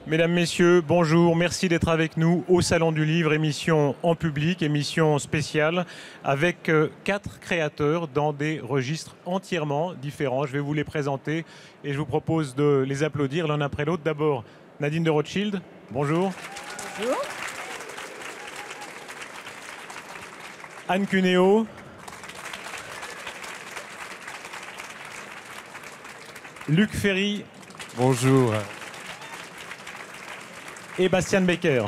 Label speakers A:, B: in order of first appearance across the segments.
A: Mesdames, Messieurs, bonjour, merci d'être avec nous au Salon du Livre, émission en public, émission spéciale, avec 4 créateurs dans des registres entièrement différents. Je vais vous les présenter et je vous propose de les applaudir l'un après l'autre. D'abord, Nadine de Rothschild, bonjour.
B: Bonjour.
A: Anne Cuneo. Luc Ferry.
C: Bonjour.
A: Et Bastian Becker.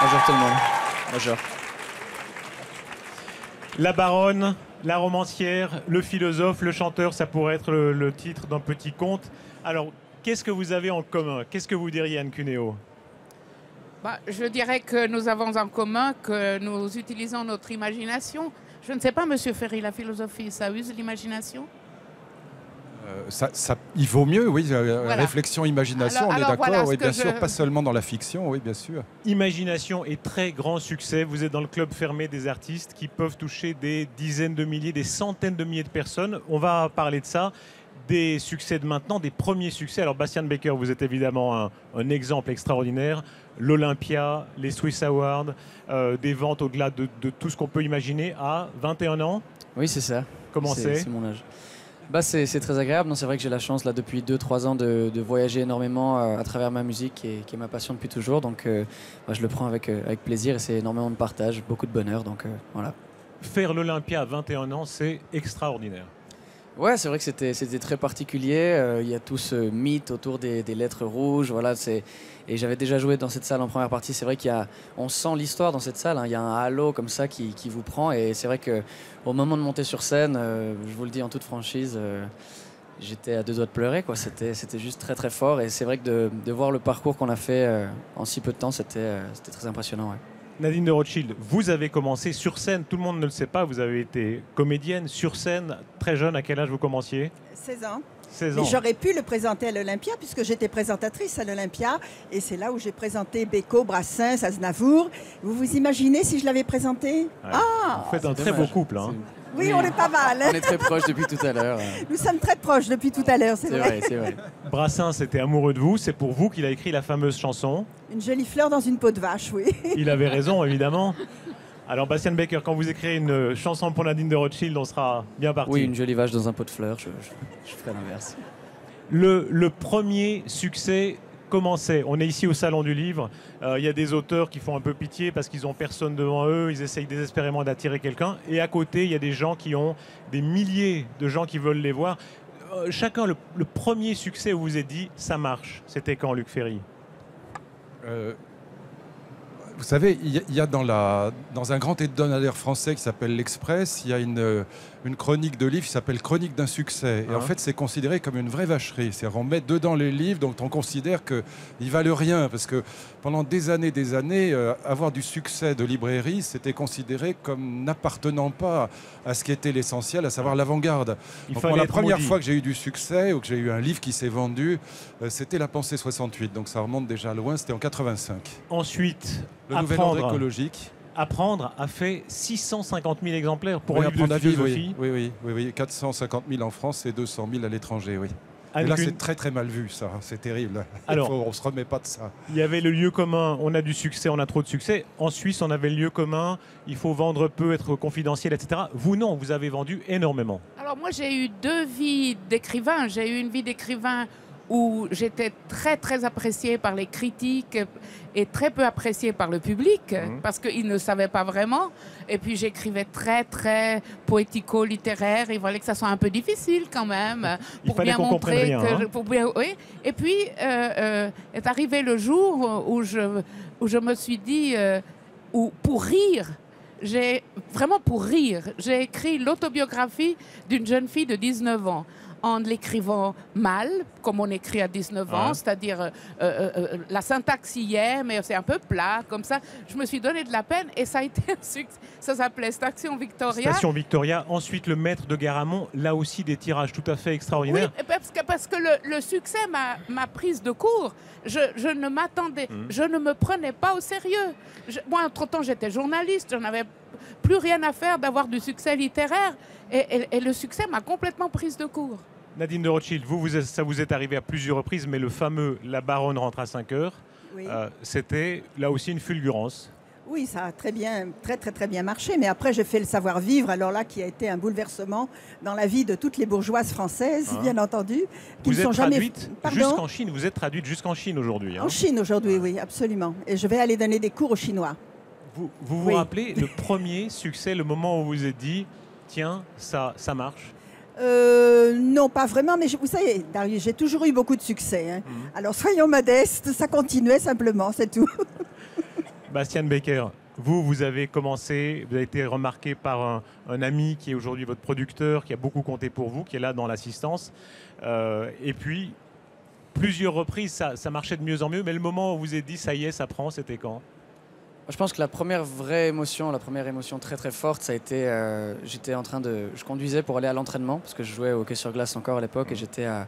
D: Bonjour tout le monde. Bonjour.
A: La baronne, la romancière, le philosophe, le chanteur, ça pourrait être le titre d'un petit conte. Alors, qu'est-ce que vous avez en commun? Qu'est-ce que vous diriez, Anne Cuneo?
B: Je dirais que nous avons en commun que nous utilisons notre imagination. Je ne sais pas, Monsieur Ferry, la philosophie, ça use l'imagination?
C: Il vaut mieux, oui.
B: Voilà.
C: Réflexion, imagination, on est d'accord,
B: voilà,
C: oui, bien sûr, pas seulement dans la fiction, oui, bien sûr.
A: Imagination et très grand succès. Vous êtes dans le club fermé des artistes qui peuvent toucher des dizaines de milliers, des centaines de milliers de personnes. On va parler de ça, des succès de maintenant, des premiers succès. Alors, Bastian Becker, vous êtes évidemment un exemple extraordinaire. L'Olympia, les Swiss Awards, des ventes au-delà de tout ce qu'on peut imaginer à 21 ans.
D: Oui, c'est ça.
A: Comment
D: c'est mon âge. C'est très agréable. C'est vrai que j'ai la chance là, depuis 2-3 ans de voyager énormément à travers ma musique qui est ma passion depuis toujours. Donc je le prends avec plaisir et c'est énormément de partage, beaucoup de bonheur. Donc voilà.
A: Faire l'Olympia à 21 ans, c'est extraordinaire.
D: Ouais, c'est vrai que c'était très particulier. Il y a tout ce mythe autour des lettres rouges. Voilà, et j'avais déjà joué dans cette salle en première partie. C'est vrai on sent l'histoire dans cette salle. Il y a un halo comme ça qui vous prend. Et c'est vrai qu'au moment de monter sur scène, je vous le dis en toute franchise, j'étais à 2 doigts de pleurer, quoi. C'était juste très très fort. Et c'est vrai que de voir le parcours qu'on a fait en si peu de temps, c'était très impressionnant. Ouais.
A: Nadine de Rothschild, vous avez commencé sur scène, tout le monde ne le sait pas, vous avez été comédienne sur scène, très jeune. À quel âge vous commenciez?
E: 16 ans.
A: 16 ans.
E: Mais j'aurais pu le présenter à l'Olympia puisque j'étais présentatrice à l'Olympia et c'est là où j'ai présenté Bécaud, Brassens, Aznavour. Vous vous imaginez si je l'avais présenté?
A: Ouais. Vous faites un très beau couple. Hein.
E: Oui, on est pas mal.
D: On est très proches depuis tout à l'heure.
E: Nous sommes très proches depuis tout à l'heure, c'est vrai.
D: C'est vrai.
A: Brassens était amoureux de vous, c'est pour vous qu'il a écrit la fameuse chanson.
E: Une jolie fleur dans une peau de vache, oui.
A: Il avait raison, évidemment. Alors, Bastian Becker, quand vous écrivez une chanson pour Nadine de Rothschild, on sera bien parti.
D: Oui, une jolie vache dans un pot de fleurs, je ferai l'inverse.
A: Le premier succès commençait. On est ici au Salon du Livre. Il y a des auteurs qui font un peu pitié parce qu'ils n'ont personne devant eux. Ils essayent désespérément d'attirer quelqu'un. Et à côté, il y a des gens qui ont des milliers de gens qui veulent les voir. Chacun, le premier succès où vous vous êtes dit, ça marche. C'était quand, Luc Ferry?
C: Vous savez, il y a dans un grand hebdomadaire français qui s'appelle L'Express, il y a une chronique de livre qui s'appelle Chronique d'un succès. Et en fait, c'est considéré comme une vraie vacherie. C'est-à-dire, on met dedans les livres, donc on considère qu'ils ne valent rien. Parce que pendant des années, avoir du succès de librairie, c'était considéré comme n'appartenant pas à ce qui était l'essentiel, à savoir l'avant-garde. La première fois que j'ai eu du succès, ou que j'ai eu un livre qui s'est vendu, c'était La Pensée 68. Donc ça remonte déjà loin, c'était en 85.
A: Ensuite,
C: le Nouvel Ordre écologique.
A: Apprendre a fait 650 000 exemplaires pour un livre de
C: avis,
A: philosophie.
C: Oui. 450 000 en France et 200 000 à l'étranger, oui. Et là, c'est très très mal vu, ça. C'est terrible.
A: Alors,
C: on ne se remet pas de ça.
A: Il y avait le lieu commun, on a du succès, on a trop de succès. En Suisse, on avait le lieu commun, il faut vendre peu, être confidentiel, etc. Vous, non, vous avez vendu énormément.
B: Alors moi, j'ai eu 2 vies d'écrivain. J'ai eu une vie d'écrivain où j'étais très très appréciée par les critiques et très peu appréciée par le public parce qu'ils ne savaient pas vraiment. Et puis j'écrivais très très poético-littéraire. Il fallait que ça soit un peu difficile quand même pour bien montrer que. Oui. Et puis est arrivé le jour où je me suis dit pour rire. Pour rire, j'ai écrit l'autobiographie d'une jeune fille de 19 ans. En l'écrivant mal, comme on écrit à 19 ans, c'est-à-dire la syntaxe y est, mais c'est un peu plat, comme ça. Je me suis donné de la peine et ça a été un succès. Ça s'appelait Station Victoria.
A: Station Victoria. Ensuite, Le Maître de Garamond, là aussi des tirages tout à fait extraordinaires.
B: Oui, parce que le succès m'a prise de court. Je ne m'attendais, je ne me prenais pas au sérieux. Moi, entre-temps, j'étais journaliste, j'en avais plus rien à faire d'avoir du succès littéraire et le succès m'a complètement prise de court.
A: Nadine de Rothschild, ça vous est arrivé à plusieurs reprises, mais le fameux La Baronne rentre à 5 heures,
E: Oui.
A: c'était là aussi une fulgurance.
E: Oui, ça a très bien marché. Mais après, j'ai fait le savoir-vivre, alors là, qui a été un bouleversement dans la vie de toutes les bourgeoises françaises, bien entendu. Qui
A: Vous
E: ne sont
A: êtes
E: jamais...
A: traduite jusqu'en Chine. Vous êtes traduite jusqu'en Chine aujourd'hui.
E: En Chine aujourd'hui, oui, absolument. Et je vais aller donner des cours aux Chinois.
A: Vous rappelez le premier succès, le moment où vous vous êtes dit, tiens, ça marche?
E: Non, pas vraiment, mais vous savez, Darius, j'ai toujours eu beaucoup de succès. Hein. Alors soyons modestes, ça continuait simplement, c'est tout.
A: Bastian Becker, vous avez commencé, vous avez été remarqué par un ami qui est aujourd'hui votre producteur, qui a beaucoup compté pour vous, qui est là dans l'assistance. Et puis, plusieurs reprises, ça marchait de mieux en mieux, mais le moment où vous vous êtes dit, ça y est, ça prend, c'était quand?
D: Je pense que la première vraie émotion, la première émotion très très forte, ça a été, je conduisais pour aller à l'entraînement, parce que je jouais au hockey sur glace encore à l'époque, et j'étais à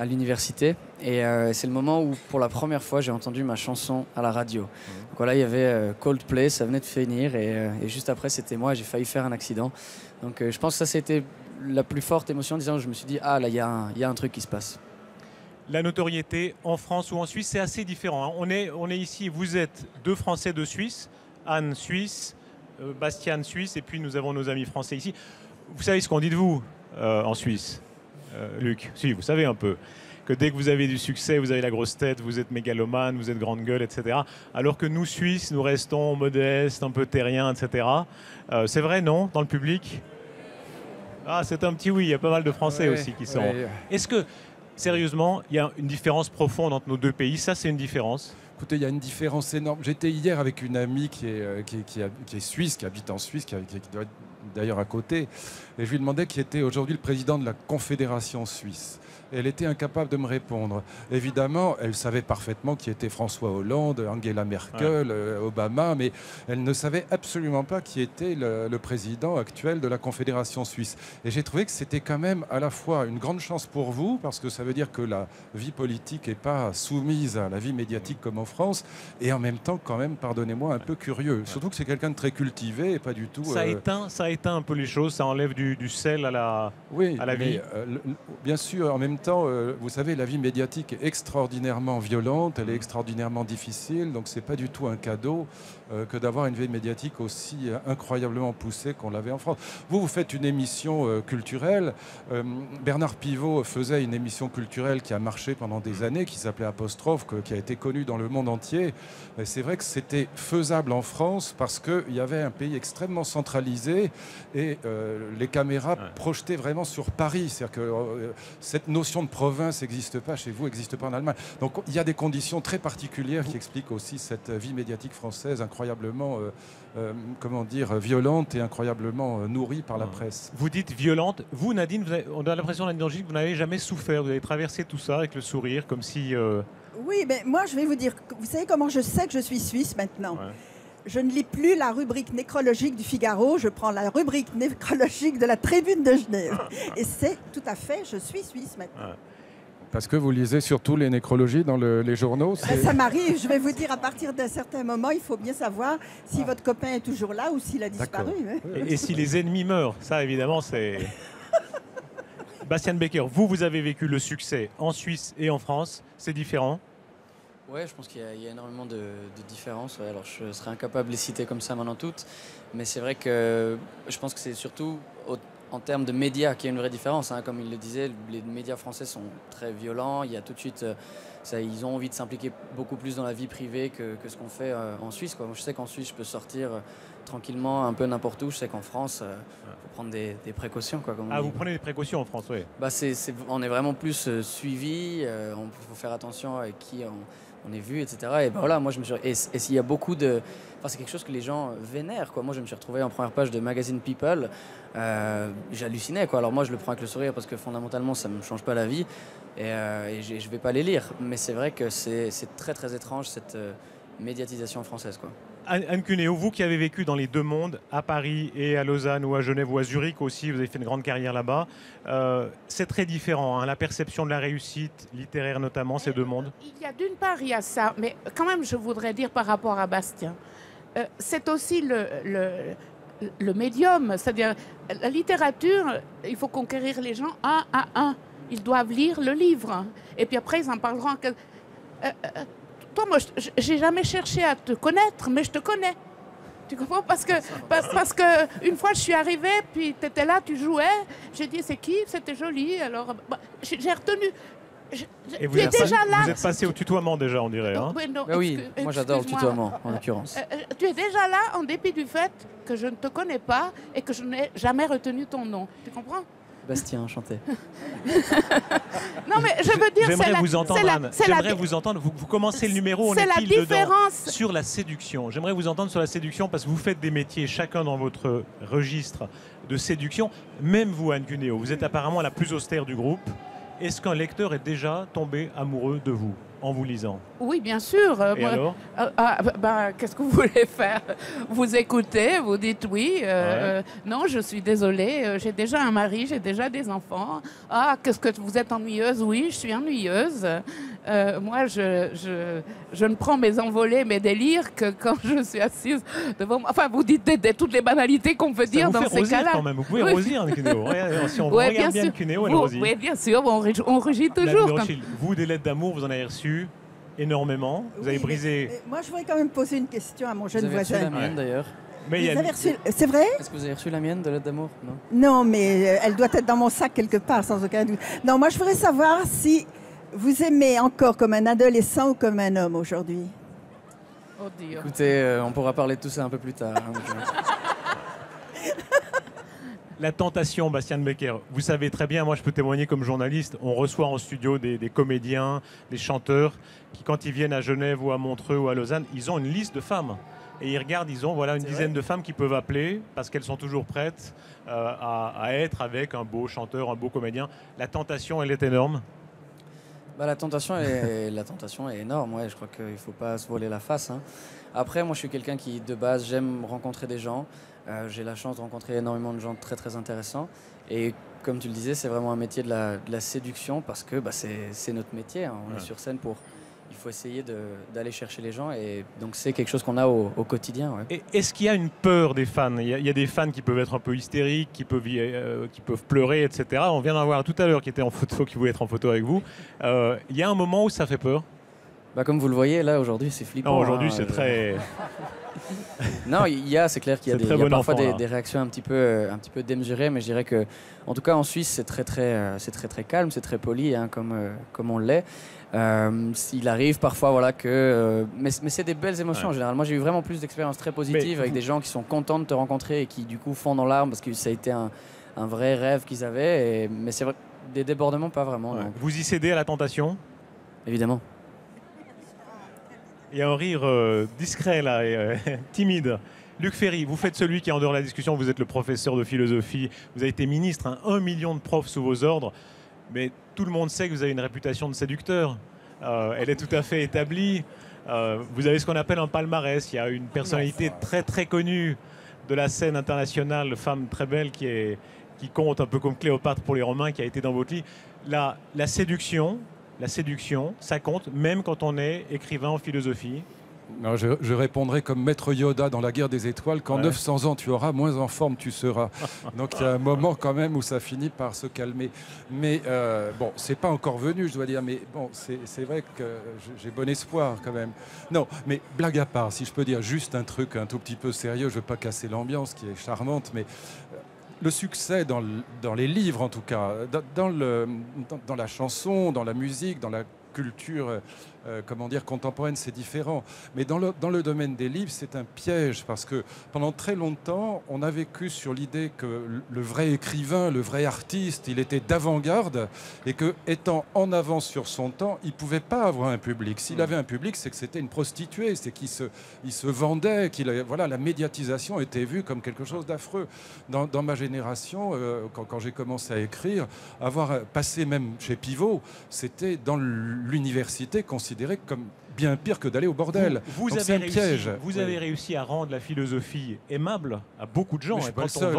D: l'université. Et c'est le moment où, pour la première fois, j'ai entendu ma chanson à la radio. Donc voilà, il y avait Coldplay, ça venait de finir, et juste après, c'était moi, j'ai failli faire un accident. Donc je pense que ça, c'était la plus forte émotion, disant, je me suis dit, ah là, il y a un truc qui se passe.
A: La notoriété en France ou en Suisse, c'est assez différent. Hein. On est ici, vous êtes deux Français, deux Suisses, Anne Suisse, Bastian Suisse, et puis nous avons nos amis français ici. Vous savez ce qu'on dit de vous en Suisse, Luc? Si, vous savez un peu. Que dès que vous avez du succès, vous avez la grosse tête, vous êtes mégalomane, vous êtes grande gueule, etc. Alors que nous, Suisses, nous restons modestes, un peu terriens, etc. C'est vrai, non, dans le public? Ah, c'est un petit oui, il y a pas mal de Français aussi qui sont... Est-ce que... Sérieusement, il y a une différence profonde entre nos deux pays. Ça, c'est une différence.
C: Écoutez, il y a une différence énorme. J'étais hier avec une amie qui est suisse, qui habite en Suisse, qui doit être d'ailleurs à côté. Et je lui demandais qui était aujourd'hui le président de la Confédération suisse. Et elle était incapable de me répondre. Évidemment, elle savait parfaitement qui était François Hollande, Angela Merkel, Obama, mais elle ne savait absolument pas qui était le président actuel de la Confédération suisse. Et j'ai trouvé que c'était quand même à la fois une grande chance pour vous, parce que ça veut dire que la vie politique n'est pas soumise à la vie médiatique comme en France, et en même temps, quand même, pardonnez-moi, un peu curieux. Surtout que c'est quelqu'un de très cultivé et pas du tout...
A: Ça éteint un peu les choses, ça enlève du sel à la vie.
C: Bien sûr, en même temps, vous savez, la vie médiatique est extraordinairement violente, elle est extraordinairement difficile, donc c'est pas du tout un cadeau que d'avoir une vie médiatique aussi incroyablement poussée qu'on l'avait en France. Vous faites une émission culturelle. Bernard Pivot faisait une émission culturelle qui a marché pendant des années, qui s'appelait Apostrophe, qui a été connue dans le monde entier. Et c'est vrai que c'était faisable en France parce qu'il y avait un pays extrêmement centralisé et les caméras projetaient vraiment sur Paris. C'est-à-dire que cette notion de province n'existe pas chez vous, n'existe pas en Allemagne. Donc il y a des conditions très particulières qui expliquent aussi cette vie médiatique française incroyablement, violente et incroyablement nourrie par la presse.
A: Vous dites violente. Vous, Nadine, on a l'impression, Nadine, que vous n'avez jamais souffert. Vous avez traversé tout ça avec le sourire, comme si...
E: Oui, mais moi, je vais vous dire, vous savez comment je sais que je suis suisse maintenant? Je ne lis plus la rubrique nécrologique du Figaro, je prends la rubrique nécrologique de la Tribune de Genève. Et c'est tout à fait, je suis suisse maintenant.
C: Parce que vous lisez surtout les nécrologies dans les journaux?
E: Ça m'arrive, je vais vous dire, à partir d'un certain moment, il faut bien savoir si votre copain est toujours là ou s'il a disparu.
A: Et si les ennemis meurent, ça évidemment c'est... Bastian Becker, vous avez vécu le succès en Suisse et en France, c'est différent?
D: Oui, je pense qu'il y a énormément de différences. Ouais, alors, je serais incapable de les citer comme ça maintenant toutes. Mais c'est vrai que je pense que c'est surtout en termes de médias qu'il y a une vraie différence. Hein. Comme il le disait, les médias français sont très violents. Il y a tout de suite... ils ont envie de s'impliquer beaucoup plus dans la vie privée que ce qu'on fait en Suisse. Quoi. Moi, je sais qu'en Suisse, je peux sortir tranquillement un peu n'importe où. Je sais qu'en France, il faut prendre des précautions. Quoi, comme
A: vous prenez des précautions en France, oui.
D: On est vraiment plus suivi. Il faut faire attention à qui on est vu, etc. Et ben voilà, moi je me suis... Et s'il y a beaucoup de... Enfin, c'est quelque chose que les gens vénèrent, quoi. Moi, je me suis retrouvé en première page de Magazine People. J'hallucinais, quoi. Alors moi, je le prends avec le sourire parce que fondamentalement, ça ne me change pas la vie. Et je ne vais pas les lire. Mais c'est vrai que c'est très, très étrange, cette médiatisation française, quoi.
A: Anne Cuneo, vous qui avez vécu dans les deux mondes, à Paris et à Lausanne ou à Genève ou à Zurich aussi, vous avez fait une grande carrière là-bas, c'est très différent, hein, la perception de la réussite littéraire notamment, ces deux mondes.
B: D'une part, il y a ça, mais quand même, je voudrais dire par rapport à Bastien, c'est aussi le médium, c'est-à-dire la littérature, il faut conquérir les gens un à un. ils doivent lire le livre. Et puis après, ils en parleront. Toi, moi, j'ai jamais cherché à te connaître, mais je te connais. Tu comprends? Parce que une fois, je suis arrivée, puis tu étais là, tu jouais. J'ai dit, c'est qui? C'était joli. Alors, j'ai retenu.
A: Et
B: tu es déjà là.
A: Vous êtes passé au tutoiement déjà, on dirait. Hein?
D: Oui, moi j'adore le tutoiement, en l'occurrence.
B: Tu es déjà là en dépit du fait que je ne te connais pas et que je n'ai jamais retenu ton nom. Tu comprends?
D: Bastien, enchanté.
B: Non, mais je veux dire,
A: j'aimerais vous entendre, Anne. J'aimerais vous entendre. Vous commencez le numéro, on est pile dedans. Sur la séduction. J'aimerais vous entendre sur la séduction parce que vous faites des métiers, chacun dans votre registre de séduction. Même vous, Anne Cuneo, vous êtes apparemment la plus austère du groupe. Est-ce qu'un lecteur est déjà tombé amoureux de vous en vous lisant?
B: Oui, bien sûr.
A: Et alors
B: qu'est-ce que vous voulez faire? Vous écoutez, vous dites oui. Non, je suis désolée, j'ai déjà un mari, j'ai déjà des enfants. Ah, qu'est-ce que vous êtes ennuyeuse? Oui, je suis ennuyeuse. Moi, je ne prends mes envolées, mes délires que quand je suis assise devant moi. Enfin, vous dites toutes les banalités qu'on peut dire dans ces cas-là.
A: Quand même. Vous pouvez rosir, Anne Cuneo. Si on regarde bien Anne Cuneo, elle rosille.
B: Oui, bien sûr, on rugit toujours.
A: Vous, des lettres d'amour, vous en avez reçu énormément. Vous avez brisé.
E: Moi, je voudrais quand même poser une question à mon jeune
D: voisin. Vous avez reçu la mienne d'ailleurs.
E: C'est vrai?
D: Est-ce que vous avez reçu la mienne de lettre d'amour? Non.
E: Non, mais elle doit être dans mon sac quelque part, sans aucun doute. Non, moi, je voudrais savoir si vous aimez encore comme un adolescent ou comme un homme aujourd'hui.
B: Oh Dieu.
D: Écoutez, on pourra parler de tout ça un peu plus tard.
A: La tentation, Bastien de Becker, vous savez très bien, moi je peux témoigner comme journaliste, on reçoit en studio des comédiens, des chanteurs, qui quand ils viennent à Genève ou à Montreux ou à Lausanne, ils ont une liste de femmes. Et ils regardent, ils ont une dizaine de femmes qui peuvent appeler, parce qu'elles sont toujours prêtes à être avec un beau chanteur, un beau comédien. La tentation, elle est énorme.
D: La tentation est énorme, ouais. Je crois qu'il ne faut pas se voiler la face. Hein. Après, moi je suis quelqu'un qui, de base, j'aime rencontrer des gens. J'ai la chance de rencontrer énormément de gens très très intéressants et comme tu le disais, c'est vraiment un métier de la séduction parce que c'est notre métier, hein. On est sur scène il faut essayer d'aller chercher les gens et donc c'est quelque chose qu'on a au quotidien. Ouais.
A: Et est-ce qu'il y a une peur des fans? Il y a des fans qui peuvent être un peu hystériques, qui peuvent pleurer, etc. On vient d'en voir tout à l'heure qui était en photo, qui voulait être en photo avec vous. Il y a un moment où ça fait peur?
D: Comme vous le voyez, là aujourd'hui c'est flippant.
A: Non, aujourd'hui c'est très...
D: Non, c'est clair qu'il y a parfois des réactions un petit peu démesurées, mais je dirais que, en tout cas en Suisse, c'est très calme, c'est très poli, hein, comme on l'est. Il arrive parfois, mais c'est des belles émotions. Ouais. Généralement, j'ai eu vraiment plus d'expériences très positives avec des gens qui sont contents de te rencontrer et qui du coup fondent dans larmes parce que ça a été un vrai rêve qu'ils avaient. Mais c'est vrai, des débordements, pas vraiment. Ouais.
A: Vous y cédez à la tentation?
D: Évidemment.
A: Il y a un rire discret là, timide. Luc Ferry, vous faites celui qui est en dehors de la discussion, vous êtes le professeur de philosophie, vous avez été ministre, 1 million de profs sous vos ordres, mais tout le monde sait que vous avez une réputation de séducteur. Elle est tout à fait établie. Vous avez ce qu'on appelle un palmarès. Il y a une personnalité très très connue de la scène internationale, femme très belle qui compte un peu comme Cléopâtre pour les Romains, qui a été dans votre lit. La séduction, ça compte, même quand on est écrivain en philosophie.
C: Non, je répondrai comme Maître Yoda dans La Guerre des Étoiles, qu'en 900 ans tu auras, moins en forme tu seras. Donc il y a un moment quand même où ça finit par se calmer. Mais c'est pas encore venu, je dois dire, mais bon, c'est vrai que j'ai bon espoir quand même. Non, mais blague à part, si je peux dire juste un truc un tout petit peu sérieux, je veux pas casser l'ambiance qui est charmante, mais... Le succès dans les livres, en tout cas, dans la chanson, dans la musique, dans la culture contemporaine, c'est différent. Mais dans le domaine des livres, c'est un piège parce que pendant très longtemps, on a vécu sur l'idée que le vrai écrivain, le vrai artiste, il était d'avant-garde et que, étant en avance sur son temps, il ne pouvait pas avoir un public. S'il avait un public, c'est que c'était une prostituée, c'est qu'il se vendait, la médiatisation était vue comme quelque chose d'affreux. Dans ma génération, quand j'ai commencé à écrire, avoir passé même chez Pivot, c'était dans l'université considéré comme bien pire que d'aller au bordel. Donc c'est un piège.
A: Vous avez réussi à rendre la philosophie aimable à beaucoup de gens.
C: Je suis pas le seul.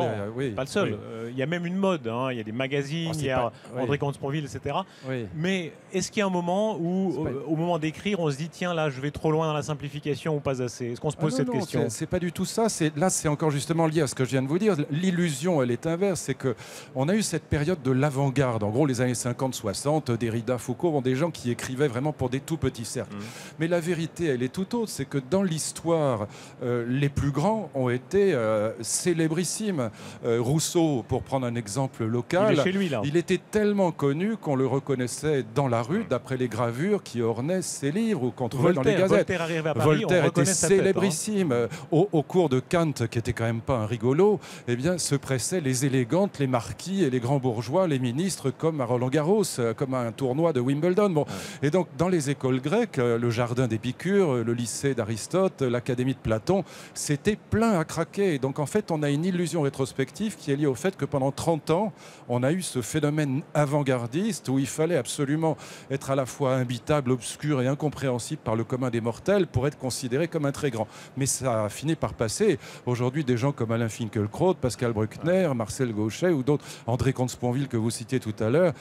A: Pas le seul. Il y a même une mode. Hein. Il y a des magazines, il y a André Comte-Sponville, etc.
C: Oui.
A: Mais est-ce qu'il y a un moment où, au moment d'écrire, on se dit tiens, là, je vais trop loin dans la simplification ou pas assez? Est-ce qu'on se pose cette question?
C: C'est pas du tout ça. Là, c'est encore justement lié à ce que je viens de vous dire. L'illusion, elle est inverse. C'est qu'on a eu cette période de l'avant-garde. En gros, les années 50-60, Derrida, Foucault, des gens qui écrivaient vraiment pour des tout petits cercles. Mais la vérité, elle est tout autre. C'est que dans l'histoire, les plus grands ont été célébrissimes. Rousseau, pour prendre un exemple local,
A: il est chez lui, là.
C: Il était tellement connu qu'on le reconnaissait dans la rue d'après les gravures qui ornaient ses livres ou qu'on trouvait dans les gazettes.
A: Voltaire arrivé à Paris,
C: Voltaire
A: on
C: était
A: reconnaît sa tête,
C: célébrissime. Au cours de Kant, qui était quand même pas un rigolo, eh bien, se pressaient les élégantes, les marquis et les grands bourgeois, les ministres, comme à Roland-Garros, comme à un tournoi de Wimbledon. Bon. Et donc, dans les écoles grecques, le jardin d'Épicure, le lycée d'Aristote, l'académie de Platon, c'était plein à craquer. Et donc, en fait, on a une illusion rétrospective qui est liée au fait que pendant 30 ans, on a eu ce phénomène avant-gardiste où il fallait absolument être à la fois imbitable, obscur et incompréhensible par le commun des mortels pour être considéré comme un très grand. Mais ça a fini par passer. Aujourd'hui, des gens comme Alain Finkielkraut, Pascal Bruckner, Marcel Gauchet ou d'autres, André Comte-Sponville que vous citiez tout à l'heure,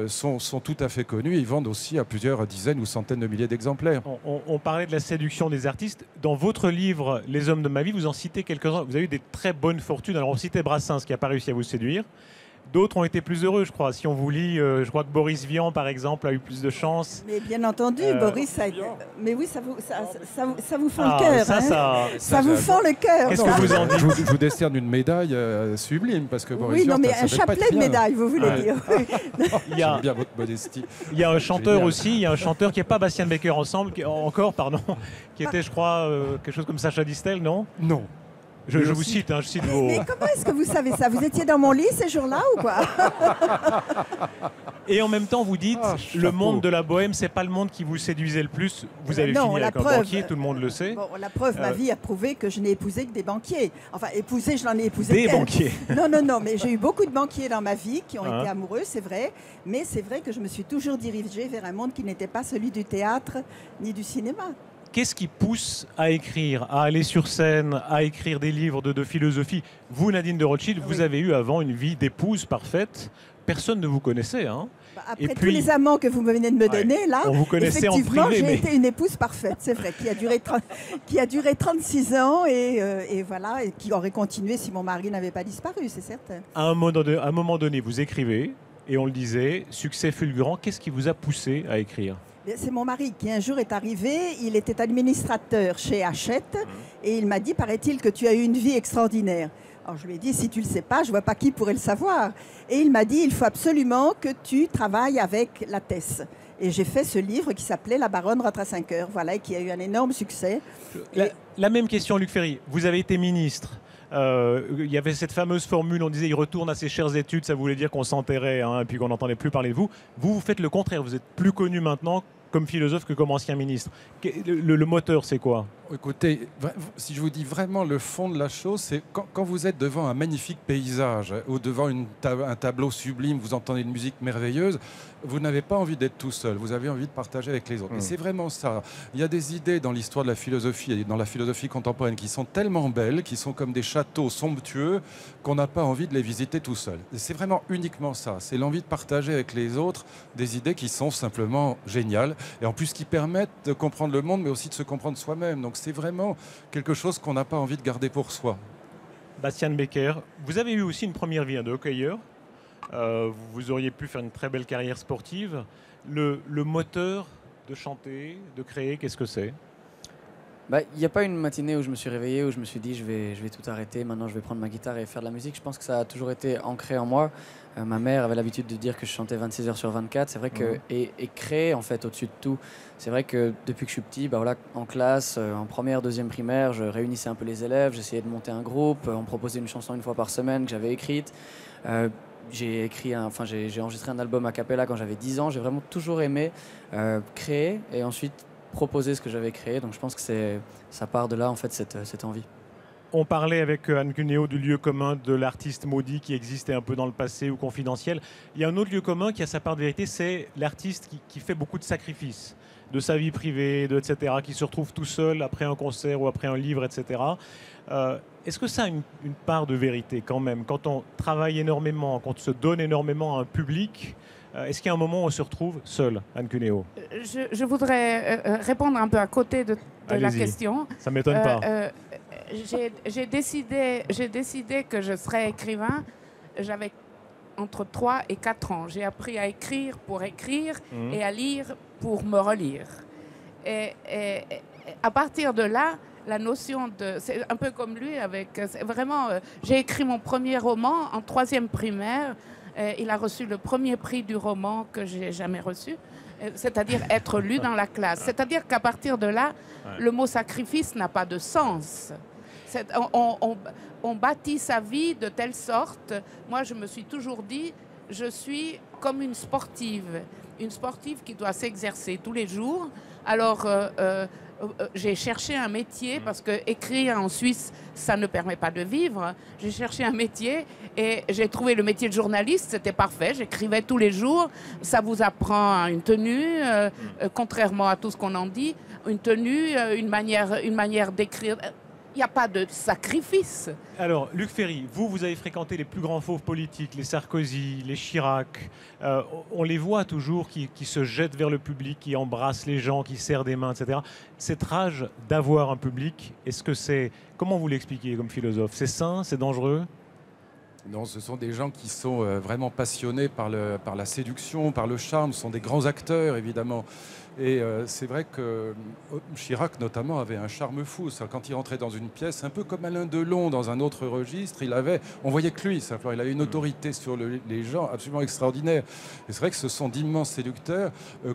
C: sont tout à fait connus. Ils vendent aussi à plusieurs dizaines ou centaines de milliers d'exemplaires.
A: On parlait de la séduction des artistes. Dans votre livre, Les hommes de ma vie, vous en citez quelques-uns. Vous avez eu des très bonnes fortunes. Alors, on citait Brassens qui n'a pas réussi à vous séduire. D'autres ont été plus heureux, je crois. Si on vous lit, je crois que Boris Vian, par exemple, a eu plus de chance.
E: Mais bien entendu, Boris a... Mais oui, ça vous fend le cœur. Ça vous fend le cœur.
A: Qu'est-ce que vous en dites?
C: Je vous décerne une médaille sublime, parce que Boris Vian,
E: mais un chapelet de médaille, vous voulez dire.
C: J'aime bien votre modestie.
A: Il y a un chanteur aussi, il y a un chanteur qui n'est pas Bastien Becker qui était, je crois, quelque chose comme Sacha Distel, non?
C: Non.
A: Je vous cite, je cite vos...
E: Mais comment est-ce que vous savez ça? Vous étiez dans mon lit ces jours-là ou quoi?
A: Et en même temps, vous dites, le monde de la bohème, c'est pas le monde qui vous séduisait le plus. Vous avez fini avec un banquier, tout le monde le sait.
E: Bon, la preuve, ma vie a prouvé que je n'ai épousé que des banquiers. Enfin, épousé, je n'en ai épousé
A: des banquiers.
E: Non, mais j'ai eu beaucoup de banquiers dans ma vie qui ont été amoureux, c'est vrai. Mais c'est vrai que je me suis toujours dirigée vers un monde qui n'était pas celui du théâtre ni du cinéma.
A: Qu'est-ce qui pousse à écrire, à aller sur scène, à écrire des livres de philosophie? Vous, Nadine de Rothschild, vous avez eu avant une vie d'épouse parfaite. Personne ne vous connaissait. Hein.
E: Après tous les amants que vous venez de me donner, là,
A: on vous connaissait
E: effectivement,
A: en privé,
E: j'ai été une épouse parfaite, c'est vrai, qui a duré 36 ans et voilà, et qui aurait continué si mon mari n'avait pas disparu, c'est certain.
A: À un moment donné, vous écrivez, et on le disait, succès fulgurant. Qu'est-ce qui vous a poussé à écrire?
E: C'est mon mari qui un jour est arrivé, il était administrateur chez Hachette et il m'a dit, paraît-il que tu as eu une vie extraordinaire. Alors je lui ai dit, si tu ne le sais pas, je ne vois pas qui pourrait le savoir. Et il m'a dit, il faut absolument que tu travailles avec la Tess. Et j'ai fait ce livre qui s'appelait La Baronne rentre à 5 heures, voilà, et qui a eu un énorme succès.
A: La même question, Luc Ferry. Vous avez été ministre. Il y avait cette fameuse formule, on disait il retourne à ses chères études, ça voulait dire qu'on s'enterrait et puis qu'on n'entendait plus parler de vous. Vous faites le contraire, vous êtes plus connu maintenant comme philosophe que comme ancien ministre. Le moteur, c'est quoi?
C: Écoutez, si je vous dis vraiment le fond de la chose, c'est quand vous êtes devant un magnifique paysage ou devant un tableau sublime, vous entendez une musique merveilleuse, vous n'avez pas envie d'être tout seul, vous avez envie de partager avec les autres. Et c'est vraiment ça. Il y a des idées dans l'histoire de la philosophie et dans la philosophie contemporaine qui sont tellement belles, qui sont comme des châteaux somptueux, qu'on n'a pas envie de les visiter tout seul. C'est vraiment uniquement ça. C'est l'envie de partager avec les autres des idées qui sont simplement géniales et en plus qui permettent de comprendre le monde, mais aussi de se comprendre soi-même. Donc c'est vraiment quelque chose qu'on n'a pas envie de garder pour soi.
A: Bastien Becker, vous avez eu aussi une première vie de hockeyeur. Vous auriez pu faire une très belle carrière sportive. Le moteur de chanter, de créer, qu'est-ce que c'est?
D: Il n'y a pas une matinée où je me suis réveillé, où je me suis dit je vais tout arrêter, maintenant je vais prendre ma guitare et faire de la musique. Je pense que ça a toujours été ancré en moi. Ma mère avait l'habitude de dire que je chantais 26 heures sur 24. C'est vrai que, et créer en fait au-dessus de tout. C'est vrai que depuis que je suis petit, en classe, en première, deuxième primaire, je réunissais un peu les élèves, j'essayais de monter un groupe, on me proposait une chanson une fois par semaine que j'avais écrite. J'ai enregistré un album a cappella quand j'avais 10 ans. J'ai vraiment toujours aimé créer et ensuite proposer ce que j'avais créé. Donc je pense que ça part de là, en fait, cette envie.
A: On parlait avec Anne Cuneo du lieu commun de l'artiste maudit qui existait un peu dans le passé ou confidentiel. Il y a un autre lieu commun qui a sa part de vérité, c'est l'artiste qui fait beaucoup de sacrifices. de sa vie privée, etc., qui se retrouve tout seul après un concert ou après un livre, etc. Est-ce que ça a une part de vérité quand même? Quand on travaille énormément, quand on se donne énormément à un public, est-ce qu'il y a un moment où on se retrouve seul, Anne Cuneo?
B: Je voudrais répondre un peu à côté de la question.
A: Ça ne m'étonne pas.
B: J'ai décidé que je serais écrivain. J'avais entre 3 et 4 ans. J'ai appris à écrire pour écrire et à lire pour me relire. Et à partir de là, la notion de... C'est un peu comme lui, vraiment... j'ai écrit mon premier roman en 3e primaire. Il a reçu le premier prix du roman que j'ai jamais reçu, c'est-à-dire être lu dans la classe. C'est-à-dire qu'à partir de là, le mot sacrifice n'a pas de sens. On bâtit sa vie de telle sorte. Moi, je me suis toujours dit, je suis comme une sportive qui doit s'exercer tous les jours. Alors, j'ai cherché un métier parce que écrire en Suisse, ça ne permet pas de vivre. J'ai cherché un métier et j'ai trouvé le métier de journaliste, c'était parfait. J'écrivais tous les jours. Ça vous apprend une tenue, contrairement à tout ce qu'on en dit, une tenue, une manière d'écrire. Il n'y a pas de sacrifice.
A: Alors, Luc Ferry, vous avez fréquenté les plus grands fauves politiques, les Sarkozy, les Chirac. On les voit toujours qui se jettent vers le public, qui embrassent les gens, qui serrent des mains, etc. Cette rage d'avoir un public, est-ce que c'est... Comment vous l'expliquez comme philosophe? C'est sain? C'est dangereux?
C: Non, ce sont des gens qui sont vraiment passionnés par la séduction, par le charme. Ce sont des grands acteurs, évidemment. Et c'est vrai que Chirac, notamment, avait un charme fou. Quand il rentrait dans une pièce, un peu comme Alain Delon dans un autre registre, on voyait que lui, simplement. Il avait une autorité sur les gens absolument extraordinaire. Et c'est vrai que ce sont d'immenses séducteurs.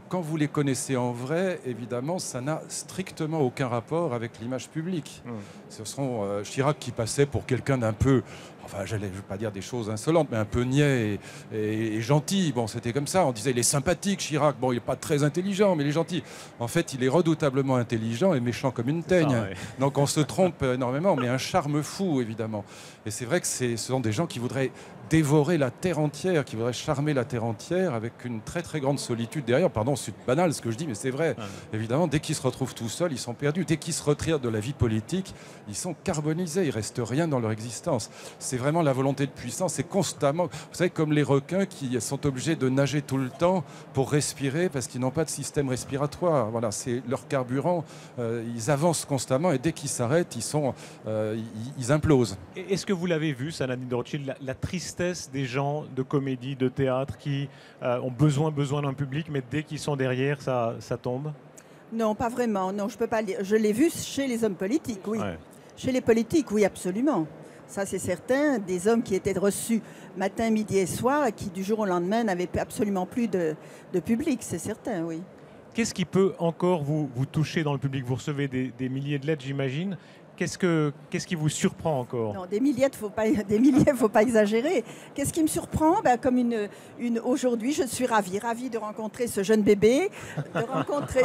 C: Quand vous les connaissez en vrai, évidemment, ça n'a strictement aucun rapport avec l'image publique. Ce sont Chirac qui passait pour quelqu'un d'un peu... Enfin, je ne veux pas dire des choses insolentes, mais un peu niais et gentil. Bon, c'était comme ça. On disait, il est sympathique, Chirac. Bon, il n'est pas très intelligent, mais il est gentil. En fait, il est redoutablement intelligent et méchant comme une teigne. Ça, ouais. Donc, on se trompe énormément, mais un charme fou, évidemment. Et c'est vrai que ce sont des gens qui voudraient dévorer la terre entière, qui voudraient charmer la terre entière avec une très très grande solitude derrière. Pardon, c'est banal ce que je dis, mais c'est vrai. Évidemment, dès qu'ils se retrouvent tout seuls, ils sont perdus. Dès qu'ils se retirent de la vie politique, ils sont carbonisés, il ne reste rien dans leur existence. C'est vraiment la volonté de puissance, c'est constamment... Vous savez, comme les requins qui sont obligés de nager tout le temps pour respirer parce qu'ils n'ont pas de système respiratoire. Voilà, c'est leur carburant. Ils avancent constamment et dès qu'ils s'arrêtent, ils implosent.
A: Est-ce que vous l'avez vu, ça, Nadine de Rothschild, la tristesse des gens de comédie, de théâtre qui ont besoin d'un public, mais dès qu'ils sont derrière, ça tombe?
E: Non, pas vraiment. Non, je peux pas. Je l'ai vu chez les hommes politiques, oui.
A: Ouais.
E: Chez les politiques, oui, absolument. Ça, c'est certain. Des hommes qui étaient reçus matin, midi et soir et qui, du jour au lendemain, n'avaient absolument plus de public, c'est certain, oui.
A: Qu'est-ce qui peut encore vous toucher dans le public? Vous recevez des milliers de lettres, j'imagine. Qu'est-ce qui vous surprend encore?
E: Non, des milliers, faut pas exagérer. Qu'est-ce qui me surprend? Comme aujourd'hui, je suis ravie de rencontrer ce jeune bébé, de rencontrer...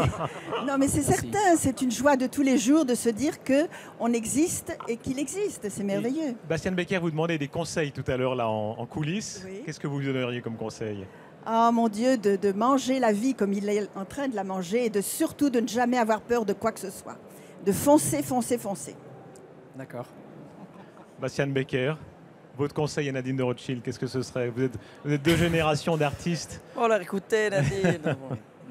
E: Non, mais c'est certain, c'est une joie de tous les jours de se dire qu'on existe et qu'il existe. C'est merveilleux.
A: Et Bastian Becker vous demandait des conseils tout à l'heure là en coulisses. Oui. Qu'est-ce que vous lui donneriez comme conseil?
E: Ah, mon Dieu, de manger la vie comme il est en train de la manger et surtout de ne jamais avoir peur de quoi que ce soit. De foncer.
D: D'accord.
A: Bastian Becker, votre conseil à Nadine de Rothschild, qu'est-ce que ce serait? Vous êtes deux générations d'artistes.
D: Oh là, écoutez, Nadine.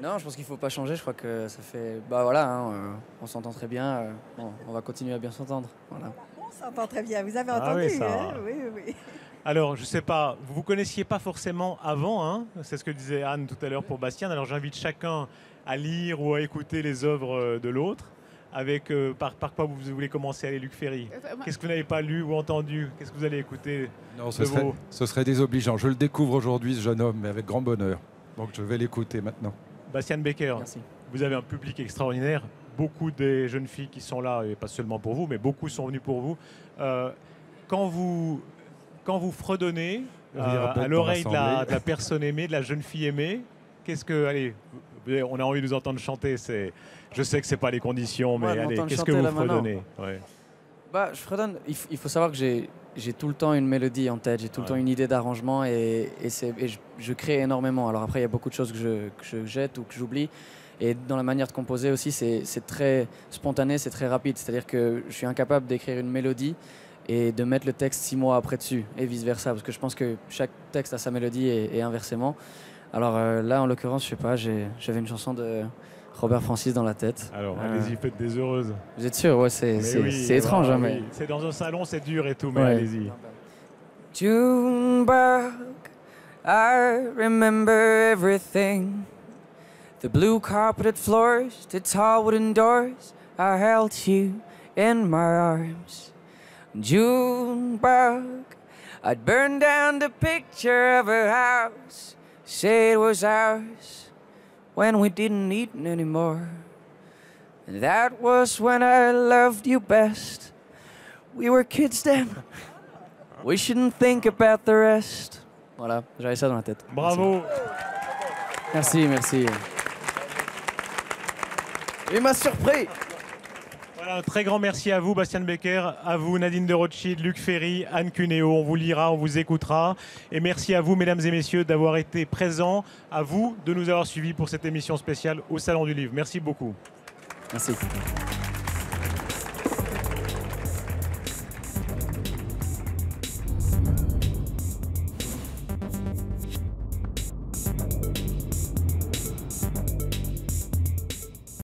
D: Non, je pense qu'il ne faut pas changer. Je crois que ça fait... on s'entend très bien. On va continuer à bien s'entendre. Voilà.
E: On s'entend très bien. Vous avez entendu?
A: Oui, hein? Oui. Alors, je ne sais pas, vous ne vous connaissiez pas forcément avant, hein? C'est ce que disait Anne tout à l'heure pour Bastien. Alors, j'invite chacun à lire ou à écouter les œuvres de l'autre. Par quoi vous voulez commencer? Allez, Luc Ferry. Qu'est-ce que vous n'avez pas lu ou entendu? Qu'est-ce que vous allez écouter?
C: Non, ce serait désobligeant. Je le découvre aujourd'hui, ce jeune homme, mais avec grand bonheur. Donc je vais l'écouter maintenant.
A: Bastian Becker,
D: merci.
A: Vous avez un public extraordinaire. Beaucoup des jeunes filles qui sont là, et pas seulement pour vous, mais beaucoup sont venues pour vous. Quand vous fredonnez à l'oreille de la personne aimée, de la jeune fille aimée, on a envie de vous entendre chanter. Je sais que ce n'est pas les conditions, mais allez, qu'est-ce que vous fredonnez?
D: Je fredonne. Il faut savoir que j'ai tout le temps une mélodie en tête, j'ai tout le temps une idée d'arrangement et je crée énormément. Alors après, il y a beaucoup de choses que je jette ou que j'oublie. Et dans la manière de composer aussi, c'est très spontané, c'est très rapide. C'est-à-dire que je suis incapable d'écrire une mélodie et de mettre le texte 6 mois après dessus, et vice-versa, parce que je pense que chaque texte a sa mélodie et inversement. Alors là, en l'occurrence, je sais pas, j'avais une chanson de Robert Francis dans la tête.
A: Alors, allez-y, faites des heureuses.
D: Vous êtes sûr? Ouais, c'est étrange.
A: Bah,
D: mais...
A: oui. C'est dans un salon, c'est dur et tout, mais
D: Ouais.
A: allez-y.
D: Junebug, I remember everything. The blue carpeted floors, the tall wooden doors. I held you in my arms. Junebug, I'd burn down the picture of a house, say it was ours, when we didn't need it anymore. And that was when I loved you best. We were kids then. We shouldn't think about the rest. Voilà, j'avais ça dans la tête.
A: Bravo.
D: Merci, merci. Il m'a surpris.
A: Voilà, un très grand merci à vous, Bastien Becker, à vous, Nadine de Rothschild, Luc Ferry, Anne Cuneo. On vous lira, on vous écoutera. Et merci à vous, mesdames et messieurs, d'avoir été présents. À vous de nous avoir suivis pour cette émission spéciale au Salon du Livre. Merci beaucoup.
D: Merci.